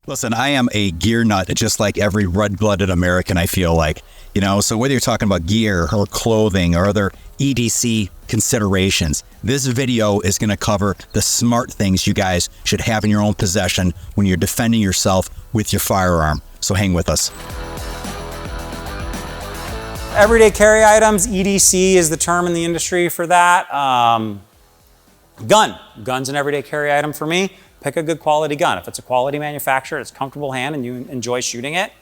Listen, I am a gear nut, just like every red-blooded American, I feel like. You know, so whether you're talking about gear or clothing or other EDC considerations, this video is going to cover the smart things you guys should have in your own possession when you're defending yourself with your firearm. So hang with us. Everyday carry items, EDC is the term in the industry for that. Gun's an everyday carry item for me. Pick a good quality gun. If it's a quality manufacturer, it's comfortable hand and you enjoy shooting it,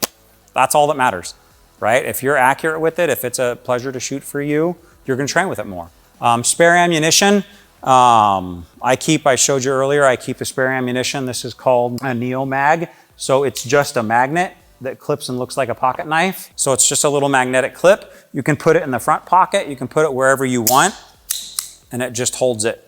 that's all that matters, right? If you're accurate with it, if it's a pleasure to shoot for you, you're gonna train with it more. Spare ammunition, I showed you earlier, I keep a spare ammunition. This is called a Neo Mag. So it's just a magnet that clips and looks like a pocket knife. So it's just a little magnetic clip. You can put it in the front pocket, you can put it wherever you want, and it just holds it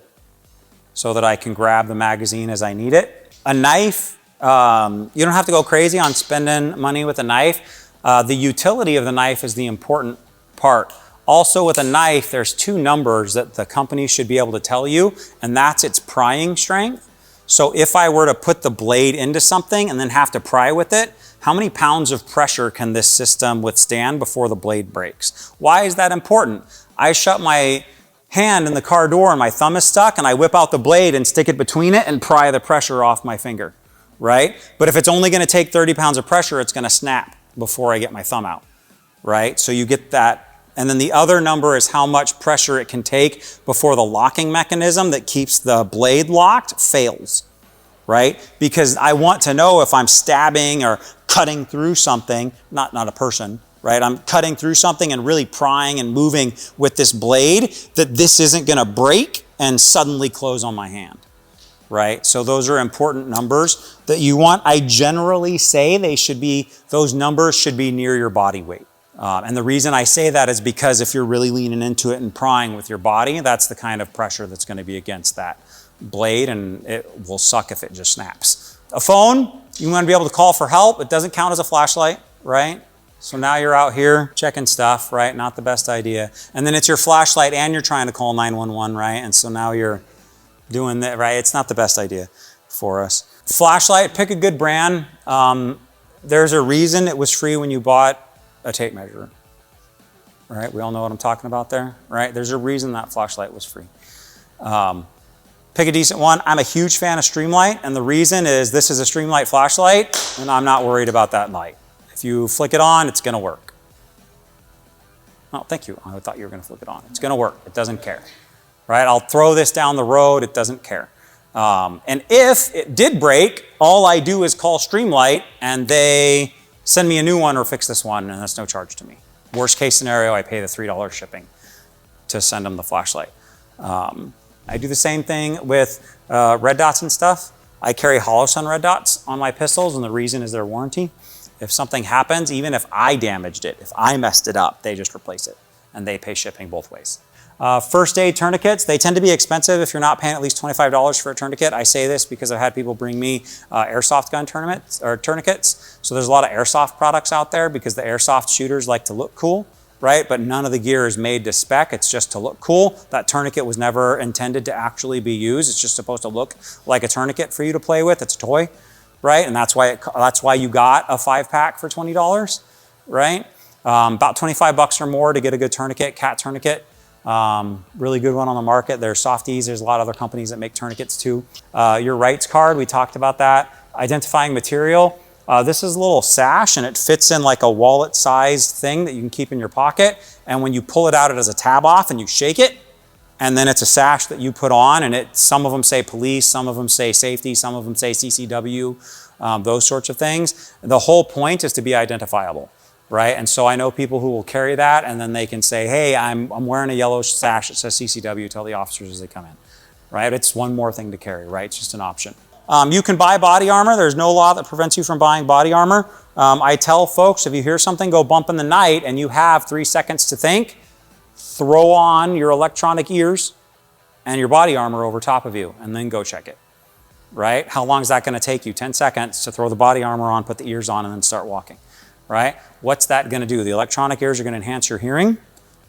so that I can grab the magazine as I need it. A knife, you don't have to go crazy on spending money with a knife. The utility of the knife is the important part. Also with a knife, there's two numbers that the company should be able to tell you, and that's its prying strength. So if I were to put the blade into something and then have to pry with it, how many pounds of pressure can this system withstand before the blade breaks? Why is that important? I shut my hand in the car door and my thumb is stuck and I whip out the blade and stick it between it and pry the pressure off my finger, right? But if it's only gonna take 30 pounds of pressure, it's gonna snap before I get my thumb out, right? So you get that. And then the other number is how much pressure it can take before the locking mechanism that keeps the blade locked fails, right? Because I want to know if I'm stabbing or cutting through something, not a person, right? I'm cutting through something and really prying and moving with this blade, that this isn't gonna break and suddenly close on my hand, right? So those are important numbers that you want. I generally say those numbers should be near your body weight. And the reason I say that is because if you're really leaning into it and prying with your body, that's the kind of pressure that's gonna be against that blade, and it will suck if it just snaps. A phone, you wanna be able to call for help. It doesn't count as a flashlight, right? So now you're out here checking stuff, right? Not the best idea. And then it's your flashlight and you're trying to call 911, right? And so now you're doing that, right? It's not the best idea for us. Flashlight, pick a good brand. There's a reason it was free when you bought a tape measure, right? We all know what I'm talking about there, right? There's a reason that flashlight was free. Pick a decent one. I'm a huge fan of Streamlight, and the reason is this is a Streamlight flashlight and I'm not worried about that light. If you flick it on, it's gonna work. Oh, thank you. I thought you were gonna flick it on. It's gonna work. It doesn't care, right? I'll throw this down the road. It doesn't care. And if it did break, all I do is call Streamlight and they send me a new one or fix this one, and that's no charge to me. Worst case scenario, I pay the $3 shipping to send them the flashlight. I do the same thing with red dots and stuff. I carry hollow sun red dots on my pistols, and the reason is their warranty. If something happens, even if I damaged it, if I messed it up, they just replace it and they pay shipping both ways. First aid tourniquets, they tend to be expensive if you're not paying at least $25 for a tourniquet. I say this because I've had people bring me airsoft gun tourniquets. So there's a lot of airsoft products out there because the airsoft shooters like to look cool, right? But none of the gear is made to spec, it's just to look cool. That tourniquet was never intended to actually be used. It's just supposed to look like a tourniquet for you to play with. It's a toy. Right? And that's why you got a 5-pack for $20, right? About 25 bucks or more to get a good tourniquet, cat tourniquet. Really good one on the market. There's Softies, there's a lot of other companies that make tourniquets too. Your rights card, we talked about that. Identifying material. This is a little sash and it fits in like a wallet sized thing that you can keep in your pocket. And when you pull it out, it has a tab off and you shake it. And then it's a sash that you put on, and some of them say police, some of them say safety, some of them say CCW, those sorts of things. The whole point is to be identifiable, right? And so I know people who will carry that, and then they can say, hey, I'm wearing a yellow sash that says CCW, tell the officers as they come in, right? It's one more thing to carry, right? It's just an option. You can buy body armor. There's no law that prevents you from buying body armor. I tell folks, if you hear something go bump in the night and you have 3 seconds to think, throw on your electronic ears and your body armor over top of you and then go check it, right? How long is that gonna take you? 10 seconds to throw the body armor on, put the ears on, and then start walking, right? What's that gonna do? The electronic ears are gonna enhance your hearing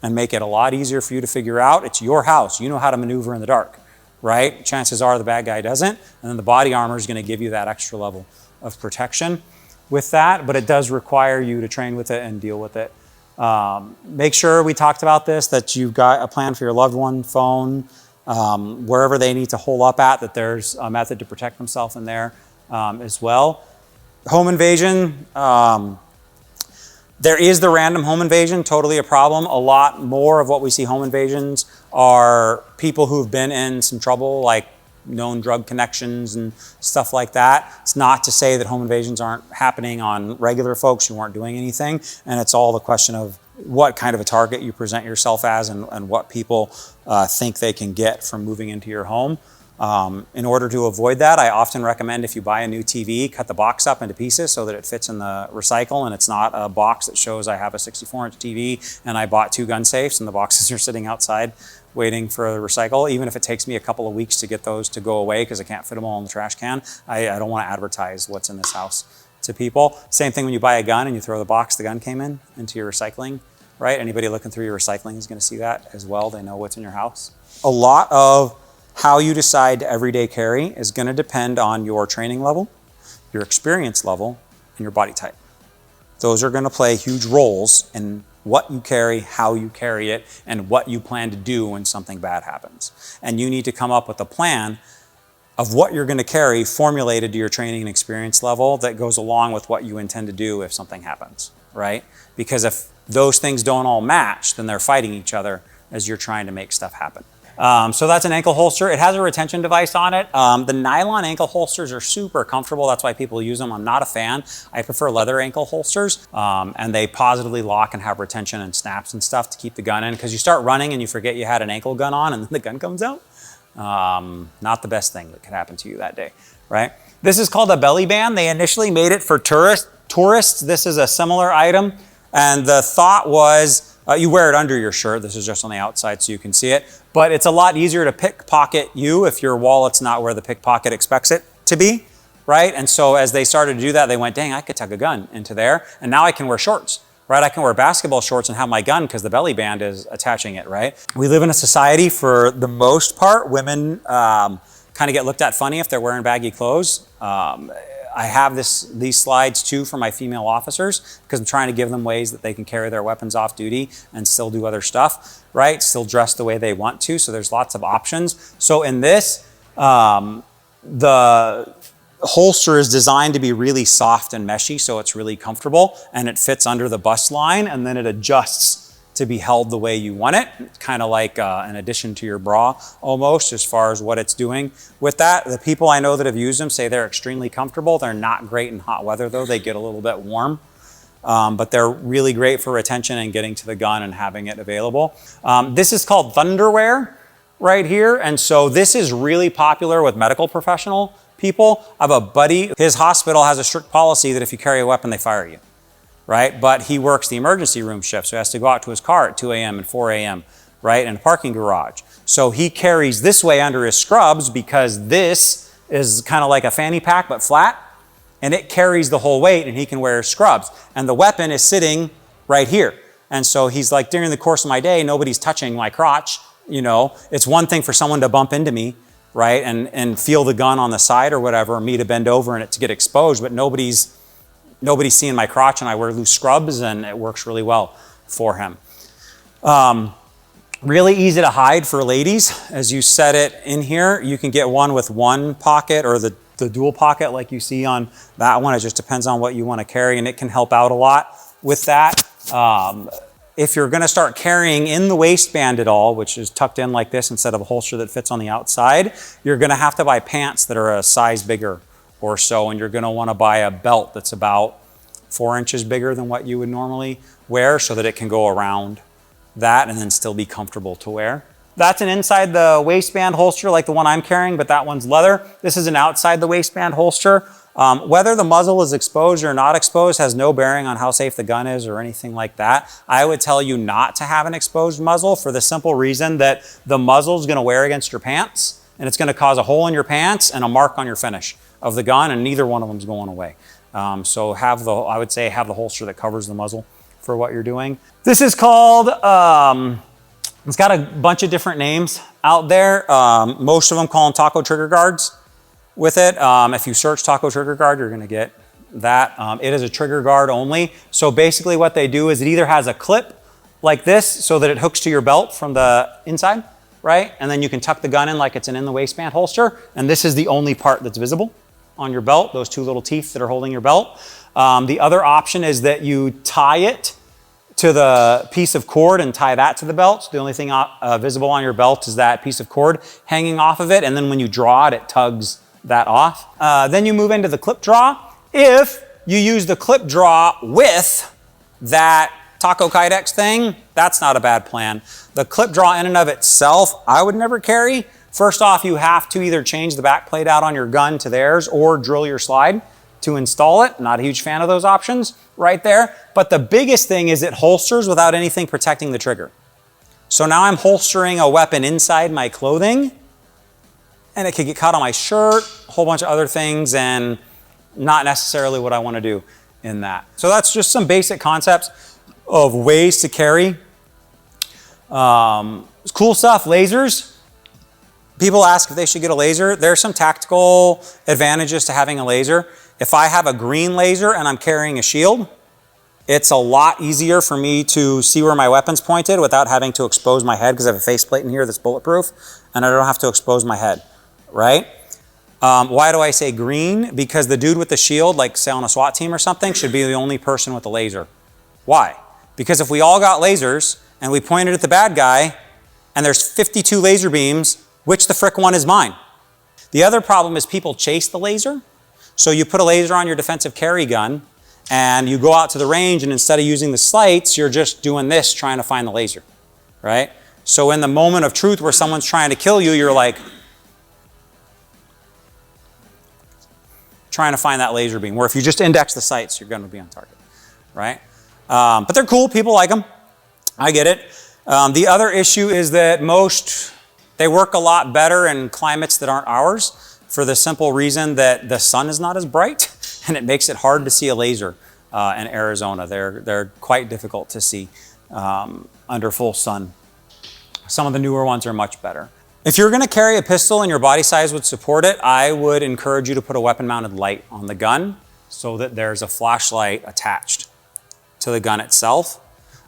and make it a lot easier for you to figure out. It's your house. You know how to maneuver in the dark, right? Chances are the bad guy doesn't, and then the body armor is gonna give you that extra level of protection with that, but it does require you to train with it and deal with it. Make sure, we talked about this, that you've got a plan for your loved one, phone, wherever they need to hole up at, that there's a method to protect themselves in there as well. Home invasion, there is the random home invasion, totally a problem. A lot more of what we see home invasions are people who've been in some trouble, like known drug connections and stuff like that. It's not to say that home invasions aren't happening on regular folks who aren't doing anything, and it's all the question of what kind of a target you present yourself as and what people think they can get from moving into your home. In order to avoid that, I often recommend, if you buy a new TV, cut the box up into pieces so that it fits in the recycle and it's not a box that shows I have a 64-inch TV and I bought 2 gun safes and the boxes are sitting outside waiting for the recycle. Even if it takes me a couple of weeks to get those to go away because I can't fit them all in the trash can, I don't want to advertise what's in this house to people. Same thing when you buy a gun and you throw the box the gun came in into your recycling, right? Anybody looking through your recycling is going to see that as well. They know what's in your house. A lot of how you decide to everyday carry is going to depend on your training level, your experience level, and your body type. Those are going to play huge roles in what you carry, how you carry it, and what you plan to do when something bad happens. And you need to come up with a plan of what you're going to carry formulated to your training and experience level that goes along with what you intend to do if something happens, right? Because if those things don't all match, then they're fighting each other as you're trying to make stuff happen. So that's an ankle holster. It has a retention device on it. The nylon ankle holsters are super comfortable. That's why people use them. I'm not a fan. I prefer leather ankle holsters, and they positively lock and have retention and snaps and stuff to keep the gun in, because you start running and you forget you had an ankle gun on and then the gun comes out. Not the best thing that could happen to you that day, right? This is called a belly band. They initially made it for tourists. This is a similar item, and the thought was, you wear it under your shirt. This is just on the outside so you can see it. But it's a lot easier to pickpocket you if your wallet's not where the pickpocket expects it to be, right? And so as they started to do that, they went, dang, I could tuck a gun into there. And now I can wear shorts, right? I can wear basketball shorts and have my gun because the belly band is attaching it, right? We live in a society, for the most part, women kind of get looked at funny if they're wearing baggy clothes. I have these slides too for my female officers because I'm trying to give them ways that they can carry their weapons off duty and still do other stuff, right? Still dress the way they want to. So there's lots of options. So in this, the holster is designed to be really soft and meshy, so it's really comfortable, and it fits under the bust line, and then it adjusts to be held the way you want it. It's kind of like an addition to your bra almost, as far as what it's doing with that. The people I know that have used them say they're extremely comfortable. They're not great in hot weather though. They get a little bit warm, but they're really great for retention and getting to the gun and having it available. This is called Thunderwear right here. And so this is really popular with medical professional people. I have a buddy, his hospital has a strict policy that if you carry a weapon, they fire you. Right? But he works the emergency room shift, so he has to go out to his car at 2 a.m. and 4 a.m., right, in a parking garage. So he carries this way under his scrubs because this is kind of like a fanny pack but flat, and it carries the whole weight, and he can wear his scrubs. And the weapon is sitting right here. And so he's like, during the course of my day, nobody's touching my crotch. You know, it's one thing for someone to bump into me, right, and feel the gun on the side or whatever, or me to bend over and it to get exposed, but nobody's seeing my crotch, and I wear loose scrubs, and it works really well for him. Really easy to hide for ladies. As you set it in here, you can get one with one pocket or the dual pocket like you see on that one. It just depends on what you want to carry, and it can help out a lot with that. If you're going to start carrying in the waistband at all, which is tucked in like this instead of a holster that fits on the outside, you're going to have to buy pants that are a size bigger or so, and you're going to want to buy a belt that's about 4 inches bigger than what you would normally wear so that it can go around that and then still be comfortable to wear. That's an inside the waistband holster like the one I'm carrying, but that one's leather. This is an outside the waistband holster. Whether the muzzle is exposed or not exposed has no bearing on how safe the gun is or anything like that. I would tell you not to have an exposed muzzle for the simple reason that the muzzle is going to wear against your pants, and it's going to cause a hole in your pants and a mark on your finish of the gun, and neither one of them is going away. So I would say have the holster that covers the muzzle for what you're doing. This is called, it's got a bunch of different names out there. Most of them call them taco trigger guards, with it. If you search taco trigger guard, you're gonna get that. It is a trigger guard only. So basically what they do is it either has a clip like this so that it hooks to your belt from the inside, right? And then you can tuck the gun in like it's an in the waistband holster. And this is the only part that's visible on your belt, those two little teeth that are holding your belt. The other option is that you tie it to the piece of cord and tie that to the belt. So the only thing visible on your belt is that piece of cord hanging off of it. And then when you draw it, it tugs that off. Then you move into the clip draw. If you use the clip draw with that Taco Kydex thing, that's not a bad plan. The clip draw in and of itself, I would never carry. First off, you have to either change the back plate out on your gun to theirs or drill your slide to install it. Not a huge fan of those options right there. But the biggest thing is it holsters without anything protecting the trigger. So now I'm holstering a weapon inside my clothing and it could get caught on my shirt, a whole bunch of other things, and not necessarily what I want to do in that. So that's just some basic concepts of ways to carry. Cool stuff, lasers. People ask if they should get a laser. There's some tactical advantages to having a laser. If I have a green laser and I'm carrying a shield, it's a lot easier for me to see where my weapon's pointed without having to expose my head because I have a faceplate in here that's bulletproof and I don't have to expose my head, right? Why do I say green? Because the dude with the shield, like say on a SWAT team or something, should be the only person with a laser. Why? Because if we all got lasers and we pointed at the bad guy and there's 52 laser beams, which the frick one is mine? The other problem is people chase the laser. So you put a laser on your defensive carry gun and you go out to the range and instead of using the sights, you're just doing this trying to find the laser, right? So in the moment of truth where someone's trying to kill you, you're like trying to find that laser beam. Where if you just index the sights, you're going to be on target, right? But they're cool. People like them. I get it. The other issue is that they work a lot better in climates that aren't ours for the simple reason that the sun is not as bright and it makes it hard to see a laser in Arizona. They're quite difficult to see under full sun. Some of the newer ones are much better. If you're going to carry a pistol and your body size would support it, I would encourage you to put a weapon-mounted light on the gun so that there's a flashlight attached to the gun itself.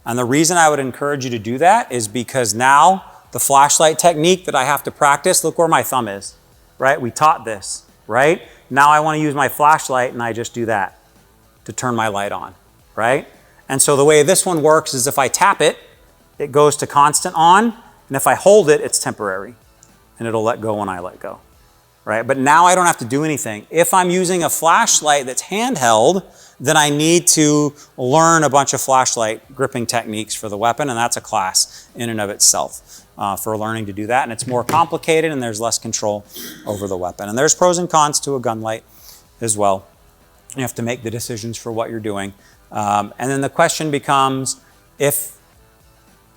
And the reason I would encourage you to do that is because now the flashlight technique that I have to practice, look where my thumb is, right? We taught this, right? Now I want to use my flashlight and I just do that to turn my light on, right? And so the way this one works is if I tap it, it goes to constant on, and if I hold it, it's temporary, and it'll let go when I let go, right? But now I don't have to do anything. If I'm using a flashlight that's handheld, then I need to learn a bunch of flashlight gripping techniques for the weapon, and that's a class in and of itself for learning to do that. And it's more complicated, and there's less control over the weapon. And there's pros and cons to a gun light as well. You have to make the decisions for what you're doing. And then the question becomes, if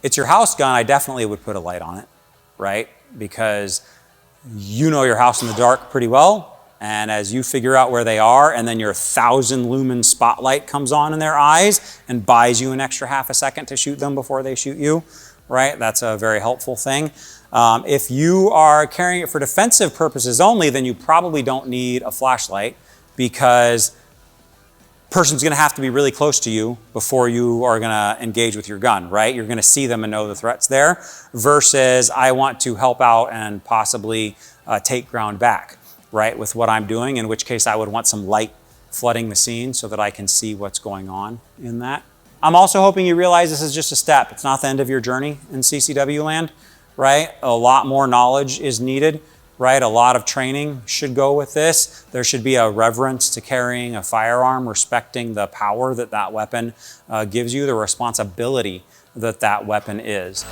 it's your house gun, I definitely would put a light on it, right? Because you know your house in the dark pretty well. And as you figure out where they are, and then your 1,000 lumen spotlight comes on in their eyes and buys you an extra half a second to shoot them before they shoot you, right? That's a very helpful thing. If you are carrying it for defensive purposes only, then you probably don't need a flashlight because person's going to have to be really close to you before you are going to engage with your gun, right? You're going to see them and know the threat's there versus I want to help out and possibly take ground back, right, with what I'm doing, in which case I would want some light flooding the scene so that I can see what's going on in that. I'm also hoping you realize this is just a step. It's not the end of your journey in CCW land, right? A lot more knowledge is needed, right? A lot of training should go with this. There should be a reverence to carrying a firearm, respecting the power that that weapon gives you, the responsibility that that weapon is.